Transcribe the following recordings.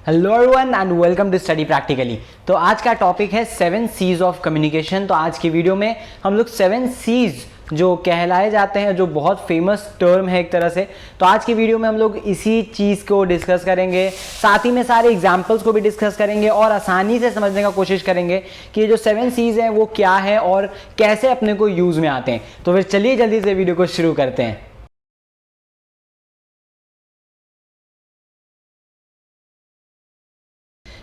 Hello everyone and welcome to study practically. तो आज का टॉपिक है 7 सीज ऑफ कम्युनिकेशन। तो आज की वीडियो में हम लोग 7 सीज जो कहलाए जाते हैं, जो बहुत फेमस टर्म है एक तरह से, तो आज की वीडियो में हम लोग इसी चीज़ को डिस्कस करेंगे। साथ ही में सारे एग्जाम्पल्स को भी डिस्कस करेंगे और आसानी से समझने का कोशिश करेंगे कि ये जो 7 सीज हैं वो क्या है और कैसे अपने को यूज़ में आते हैं। तो फिर चलिए जल्दी से वीडियो को शुरू करते हैं।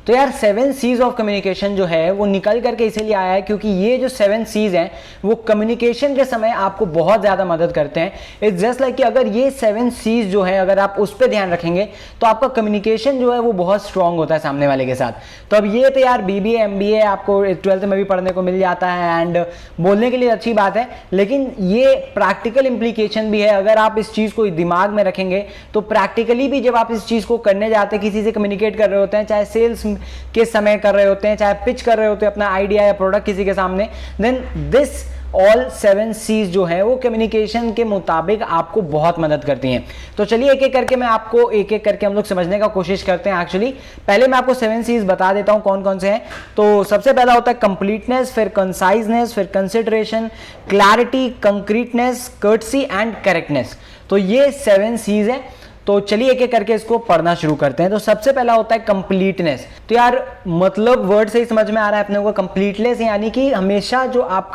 तो यार 7 सीज ऑफ कम्युनिकेशन जो है वो निकल करके इसीलिए आया है क्योंकि ये जो 7 सीज हैं वो कम्युनिकेशन के समय आपको बहुत ज़्यादा मदद करते हैं। इट्स जस्ट लाइक कि अगर ये 7 सीज जो है अगर आप उस पर ध्यान रखेंगे तो आपका कम्युनिकेशन जो है वो बहुत स्ट्रांग होता है सामने वाले के साथ। तो अब ये तो यार BBA MBA आपको 12th में भी पढ़ने को मिल जाता है एंड बोलने के लिए अच्छी बात है, लेकिन ये प्रैक्टिकल इम्प्लीकेशन भी है। अगर आप इस चीज़ को दिमाग में रखेंगे तो प्रैक्टिकली भी जब आप इस चीज़ को करने जाते हैं, किसी से कम्युनिकेट कर रहे होते हैं, चाहे सेल्स के समय कर रहे होते हैं, चाहे पिच कर रहे होते हैं अपना आइडिया या प्रोडक्ट किसी के सामने, देन दिस ऑल 7 सीज जो है वो कम्युनिकेशन के मुताबिक आपको बहुत मदद करती हैं। तो चलिए एक एक करके मैं आपको एक एक करके हम लोग समझने का कोशिश करते हैं। एक्चुअली पहले मैं आपको 7 सीज बता देता हूं कौन कौन से हैं। तो सबसे पहला होता है कंप्लीटनेस, फिर कंसाइजनेस, फिर consideration, clarity, concreteness, courtesy and correctness. तो ये 7 सीज है। तो चलिए एक एक करके इसको पढ़ना शुरू करते हैं। तो सबसे पहला होता है कंप्लीटनेस। तो यार मतलब वर्ड से ही समझ में आ रहा है अपने को, कंप्लीटनेस यानी कि हमेशा जो आप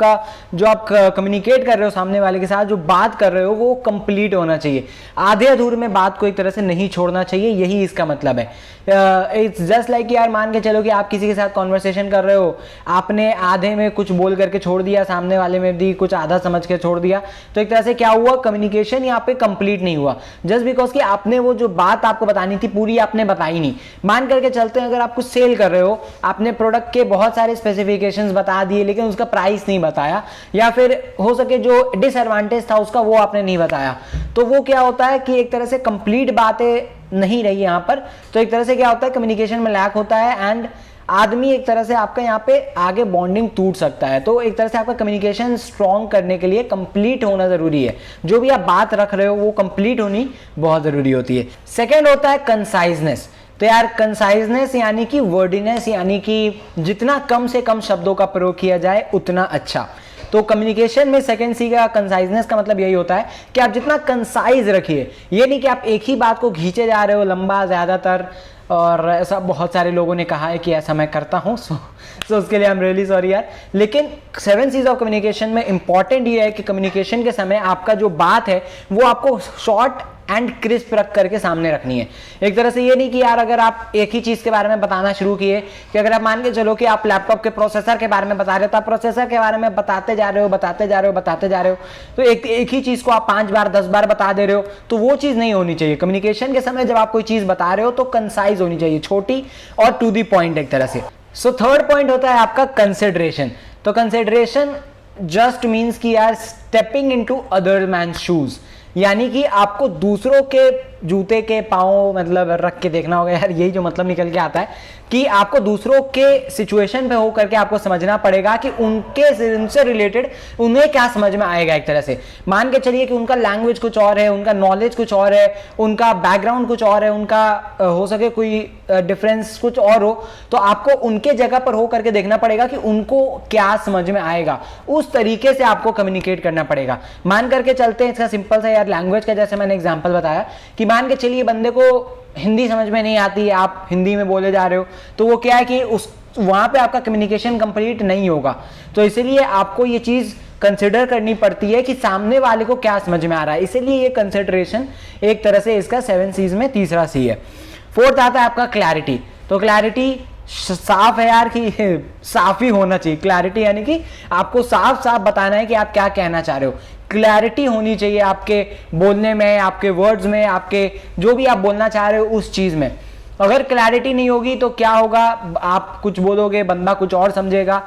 कम्युनिकेट कर रहे हो सामने वाले के साथ, जो बात कर रहे हो वो कंप्लीट होना चाहिए। आधे अधूरे में बात को एक तरह से नहीं छोड़ना चाहिए, यही इसका मतलब है। इट्स जस्ट लाइक यार मान के चलो कि आप किसी के साथ कॉन्वर्सेशन कर रहे हो, आपने आधे में कुछ बोल करके छोड़ दिया, सामने वाले में भी कुछ आधा समझ के छोड़ दिया, तो एक तरह से क्या हुआ, कम्युनिकेशन यहाँ पे कंप्लीट नहीं हुआ। जस्ट बिकॉज कि आपने वो जो बात आपको बतानी थी पूरी आपने बताई नहीं। मान करके चलते हैं अगर आप कुछ सेल कर रहे हो, आपने प्रोडक्ट के बहुत सारे स्पेसिफिकेशंस बता दिए लेकिन उसका प्राइस नहीं बताया, या फिर हो सके जो डिसएडवांटेज था उसका वो आपने नहीं बताया, तो वो क्या होता है कि एक तरह से कंप्लीट बातें नहीं रही यहाँ पर। तो एक तरह से क्या होता है, कम्युनिकेशन में लैक होता है एंड आदमी एक तरह से आपका यहाँ पे आगे बॉन्डिंग टूट सकता है। तो एक तरह से आपका कम्युनिकेशन स्ट्रॉन्ग करने के लिए कंप्लीट होना जरूरी है। जो भी आप बात रख रहे हो वो कंप्लीट होनी बहुत जरूरी होती है। सेकंड होता है कंसाइजनेस। तो यार कंसाइजनेस यानी कि वर्डिनेस, यानी कि जितना कम से कम शब्दों का प्रयोग किया जाए उतना अच्छा। तो कम्युनिकेशन में सेकंड सी का कंसाइजनेस का मतलब यही होता है कि आप जितना कंसाइज रखिए, ये नहीं कि आप एक ही बात को खींचे जा रहे हो लंबा ज़्यादातर, और ऐसा बहुत सारे लोगों ने कहा है कि ऐसा मैं करता हूँ, सो उसके लिए आई एम रियली सॉरी यार। लेकिन 7 सीज ऑफ कम्युनिकेशन में इंपॉर्टेंट ये है कि कम्युनिकेशन के समय आपका जो बात है वो आपको शॉर्ट एंड क्रिस्प रख करके सामने रखनी है। एक तरह से ये नहीं कि यार अगर आप एक ही चीज़ के बारे में बताना शुरू किए, कि अगर आप मान के चलो कि आप लैपटॉप के प्रोसेसर के बारे में बता रहे हो, तो आप प्रोसेसर के बारे में बताते जा रहे हो, तो एक ही चीज़ को आप 5 बार 10 बार बता दे रहे हो, तो वो चीज़ नहीं होनी चाहिए। कम्युनिकेशन के समय जब आप कोई चीज़ बता रहे हो तो कंसाइज होनी चाहिए, छोटी और टू दी पॉइंट एक तरह से। सो थर्ड पॉइंट होता है आपका कंसिडरेशन। तो कंसिडरेशन जस्ट मीन्स कि यार stepping into other man shoes, यानी कि आपको दूसरों के जूते के पाँव मतलब रख के देखना होगा। यार यही जो मतलब निकल के आता है कि आपको दूसरों के सिचुएशन पे हो करके आपको समझना पड़ेगा कि उनसे रिलेटेड उन्हें क्या समझ में आएगा। एक तरह से मान के चलिए कि उनका लैंग्वेज कुछ और है, उनका नॉलेज कुछ और है, उनका बैकग्राउंड कुछ और है, उनका हो सके कोई डिफरेंस कुछ और हो, तो आपको उनके जगह पर हो करके देखना पड़ेगा कि उनको क्या समझ में आएगा, उस तरीके से आपको कम्युनिकेट करना पड़ेगा। मान करके चलते हैं, इसका सिंपल सा यार लैंग्वेज का जैसे मैंने एग्जाम्पल बताया कि मान के चलिए बंदे को हिंदी समझ में नहीं आती है, आप हिंदी में बोले जा रहे हो, तो वो क्या है कि वहां पे आपका कम्युनिकेशन कंप्लीट नहीं होगा। तो इसीलिए आपको ये चीज कंसिडर करनी पड़ती है कि सामने वाले को क्या समझ में आ रहा है। इसीलिए ये कंसिडरेशन एक तरह से इसका 7 सीज में तीसरा सी है। फोर्थ आता है आपका क्लैरिटी। तो क्लैरिटी साफ है यार कि साफ ही होना चाहिए। क्लैरिटी यानी कि आपको साफ साफ बताना है कि आप क्या कहना चाह रहे हो। क्लैरिटी होनी चाहिए आपके बोलने में, आपके वर्ड्स में, आपके जो भी आप बोलना चाह रहे हो उस चीज में। अगर क्लैरिटी नहीं होगी तो क्या होगा, आप कुछ बोलोगे बंदा कुछ और समझेगा।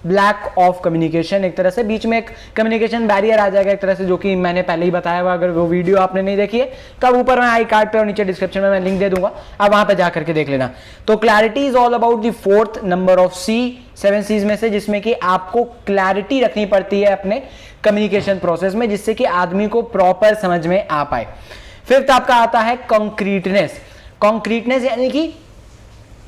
लैक ऑफ कम्युनिकेशन, एक तरह से बीच में एक कम्युनिकेशन बैरियर आ जाएगा एक तरह से, जो कि मैंने पहले ही बताया हुआ। अगर वो वीडियो आपने नहीं देखी है तब ऊपर मैं आई कार्ड पे और नीचे डिस्क्रिप्शन में मैं लिंक दे दूंगा, आप वहां पे जा करके देख लेना। तो clarity is all about the 4th number of C 7 Cs में से, जिसमें कि आपको क्लैरिटी रखनी पड़ती है अपने कम्युनिकेशन प्रोसेस में, जिससे कि आदमी को प्रॉपर समझ में आ पाए। 5th आपका आता है कॉन्क्रीटनेस। कॉन्क्रीटनेस यानी कि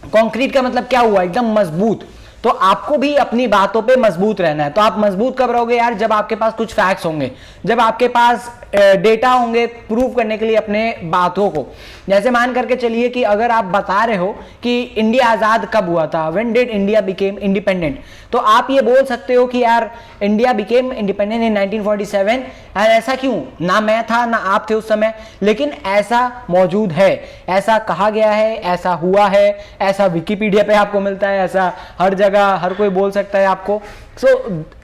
कंक्रीट का मतलब क्या हुआ, एकदम मजबूत। तो आपको भी अपनी बातों पे मजबूत रहना है। तो आप मजबूत कब रहोगे यार, जब आपके पास कुछ फैक्ट्स होंगे, जब आपके पास डेटा होंगे प्रूव करने के लिए अपने बातों को। जैसे मान करके चलिए कि अगर आप बता रहे हो कि इंडिया आजाद कब हुआ था, when did India became independent, तो आप ये बोल सकते हो कि यार इंडिया बिकेम इंडिपेंडेंट इन 1947। और ऐसा क्यों, ना मैं था ना आप थे उस समय, लेकिन ऐसा मौजूद है, ऐसा कहा गया है, ऐसा हुआ है, ऐसा विकिपीडिया पे आपको मिलता है, ऐसा हर जगह हर कोई बोल सकता है आपको।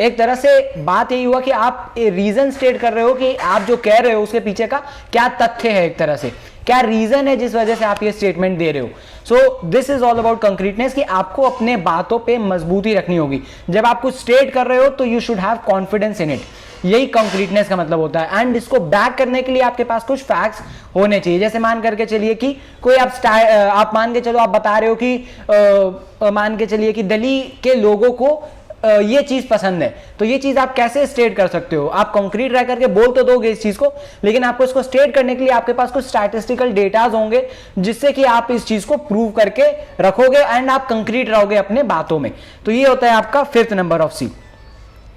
एक तरह से बात यही हुआ कि आप रीजन स्टेट कर रहे हो कि आप जो कह रहे हो उसके पीछे का क्या तथ्य है, एक तरह से क्या रीजन है जिस वजह से आप ये स्टेटमेंट दे रहे हो। So this is all about concreteness, कि आपको अपने बातों पे मजबूती रखनी होगी। जब आप कुछ स्टेट कर रहे हो तो you should have confidence in it, यही कंक्रीटनेस का मतलब होता है। एंड इसको बैक करने के लिए आपके पास कुछ फैक्ट्स होने चाहिए। जैसे मान करके चलिए कि कोई आप मान के चलो, आप बता रहे हो कि मान के चलिए कि दिल्ली के लोगों को ये चीज पसंद है, तो ये चीज आप कैसे स्टेट कर सकते हो। आप कंक्रीट रह करके बोल तो दोगे इस चीज को, लेकिन आपको इसको स्टेट करने के लिए आपके पास कुछ स्टैटिस्टिकल डेटाज होंगे जिससे कि आप इस चीज को प्रूव करके रखोगे एंड आप कंक्रीट रहोगे अपने बातों में। तो ये होता है आपका 5th number of C.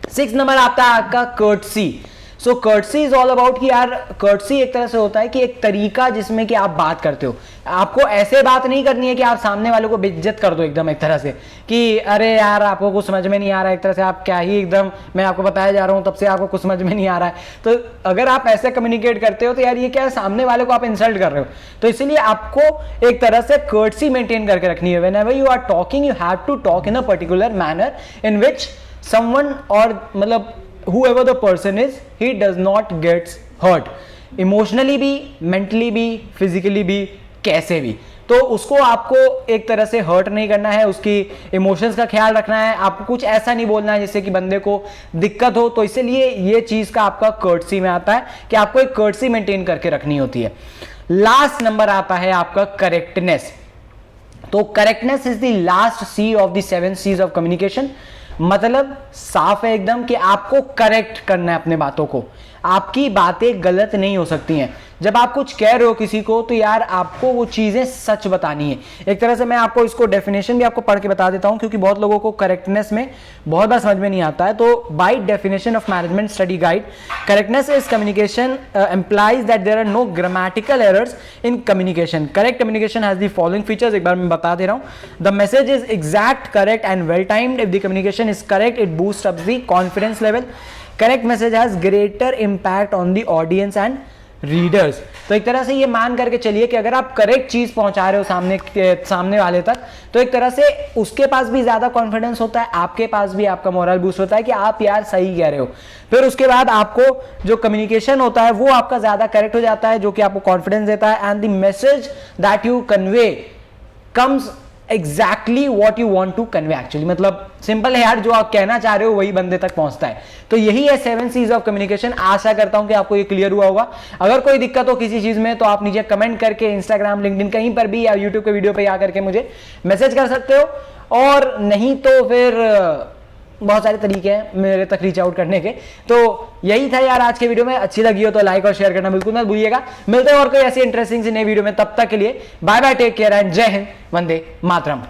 6th number आता है आपका courtesy. So courtesy is all about कि यार कर्टसी एक तरह से होता है कि एक तरीका जिसमें कि आप बात करते हो। आपको ऐसे बात नहीं करनी है कि आप सामने वालों को बेइज्जत कर दो एकदम, एक तरह से कि अरे यार आपको कुछ समझ में नहीं आ रहा है, एक तरह से आप क्या ही एकदम, मैं आपको बताया जा रहा हूं तब से आपको कुछ समझ में नहीं आ रहा है। तो अगर आप ऐसे कम्युनिकेट करते हो तो यार ये क्या है, सामने वाले को आप इंसल्ट कर रहे हो। तो इसीलिए आपको एक तरह से कर्टसी मेंटेन करके रखनी है। Whenever you are talking you have to talk in a particular manner in which someone और मतलब whoever the person is, he does not gets hurt, emotionally भी, मेंटली भी, फिजिकली भी, कैसे भी। तो उसको आपको एक तरह से हर्ट नहीं करना है, उसकी इमोशंस का ख्याल रखना है, आपको कुछ ऐसा नहीं बोलना है जिससे कि बंदे को दिक्कत हो। तो इसीलिए ये चीज का आपका कर्टसी में आता है कि आपको एक कर्टसी मेंटेन करके रखनी होती है। लास्ट नंबर आता है आपका करेक्टनेस। तो correctness is the last C of the 7 C's of communication. मतलब साफ है एकदम कि आपको करेक्ट करना है अपने बातों को, आपकी बातें गलत नहीं हो सकती हैं। जब आप कुछ कह रहे हो किसी को तो यार आपको वो चीजें सच बतानी है। एक तरह से मैं आपको इसको डेफिनेशन भी आपको पढ़ के बता देता हूं, क्योंकि बहुत लोगों को करेक्टनेस में बहुत बार समझ में नहीं आता है। तो by definition of management study guide, correctness is communication employs that there are no grammatical errors in communication. Correct communication has the following features, एक बार मैं बता दे रहा हूं। The message is exact, correct and well timed. If the communication is correct it boost up the confidence level. Correct message has greater impact on the audience and readers. तो एक तरह से ये मान करके चलिए कि अगर आप करेक्ट चीज पहुंचा रहे हो सामने वाले तक, तो एक तरह से उसके पास भी ज्यादा कॉन्फिडेंस होता है, आपके पास भी आपका मोरल बूस्ट होता है कि आप यार सही कह रहे हो। फिर उसके बाद आपको जो कम्युनिकेशन होता है वो आपका ज्यादा करेक्ट हो जाता है, जो कि आपको कॉन्फिडेंस देता है। And the message that you convey comes exactly what you want to convey. Actually मतलब सिंपल है यार, जो आप कहना चाह रहे हो वही बंदे तक पहुंचता है। तो यही है 7 C's ऑफ कम्युनिकेशन। आशा करता हूं कि आपको ये क्लियर हुआ होगा। अगर कोई दिक्कत हो किसी चीज में तो आप नीचे कमेंट करके इंस्टाग्राम, लिंक्डइन कहीं पर भी या यूट्यूब के वीडियो पे आकर के मुझे मैसेज कर सकते हो, और नहीं तो फिर बहुत सारे तरीके हैं मेरे तक रीच आउट करने के। तो यही था यार आज के वीडियो में। अच्छी लगी हो तो लाइक और शेयर करना बिल्कुल मत भूलिएगा। मिलते हैं और कोई ऐसी इंटरेस्टिंग सी नई वीडियो में, तब तक के लिए bye bye, take care and जय हिंद, वंदे मातरम।